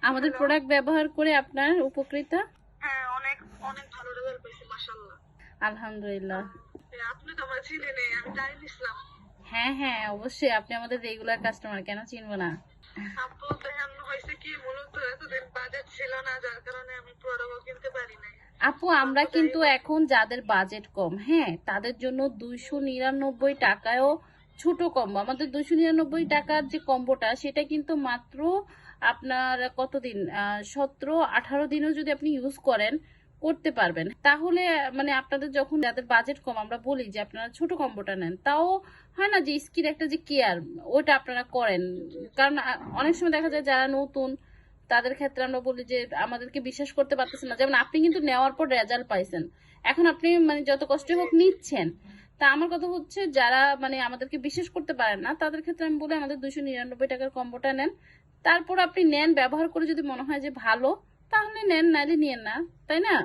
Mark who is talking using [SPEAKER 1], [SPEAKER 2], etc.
[SPEAKER 1] আমাদের
[SPEAKER 2] hello.
[SPEAKER 1] Product ব্যবহার করে আপনার উপকৃত?
[SPEAKER 2] হ্যাঁ, অনেক অনেক ভালো রেজাল্ট পেয়েছি মাশাআল্লাহ।
[SPEAKER 1] আলহামদুলিল্লাহ।
[SPEAKER 2] আপনি তো আমার চিনেনই, আমি তাইম ইসলাম।
[SPEAKER 1] হ্যাঁ হ্যাঁ, অবশ্যই আপনি আমাদের রেগুলার কাস্টমার, কেন চিনবো না।
[SPEAKER 2] আপু দেখেন হয়েছে কি, মূলত এতদিন বাজেট ছিল না, যার কারণে আমি প্রোডাক্টও কিনতে পারি নাই।
[SPEAKER 1] আপু আমরা
[SPEAKER 2] আপু যাই
[SPEAKER 1] কিন্তু
[SPEAKER 2] হোক।
[SPEAKER 1] এখন যাদের বাজেট কম, হ্যাঁ, তাদের জন্য 299 টাকায়ও ছোট কম্বো, আমাদের 299 টাকার যে কম্বোটা সেটা কিন্তু মাত্র আপনার কতদিন, 17-18 দিনও যদি আপনি ইউজ করেন করতে পারবেন, তাহলে মানে আপনাদের যখন যাদের বাজেট কম আমরা বলি যে আপনারা ছোট কম্বোটা নেন, তাও হয় না যে স্কিন একটা যে কেয়ার ওইটা আপনারা করেন।
[SPEAKER 2] জি জি
[SPEAKER 1] কারণ অনেক সময় দেখা
[SPEAKER 2] জি।
[SPEAKER 1] যায় যারা নতুন তাদের ক্ষেত্রে আমরা বলি যে আমাদেরকে বিশ্বাস করতে পারতেছেন না, যেমন আপনি কিন্তু নেওয়ার পর রেজাল্ট পাইছেন, এখন আপনি মানে যত কষ্ট
[SPEAKER 2] জি
[SPEAKER 1] হোক
[SPEAKER 2] জি।
[SPEAKER 1] নিচ্ছেন। তা আমার কথা হচ্ছে যারা মানে আমাদেরকে বিশ্বাস করতে পারেন না তাদের ক্ষেত্রে আমি বলি আমাদের 299 টাকার কম্বোটা নেন, তারপর আপনি নেন, ব্যবহার করে যদি মনে হয় যে ভালো তাহলে নেন, নাইলে নিয়েন না, তাই না?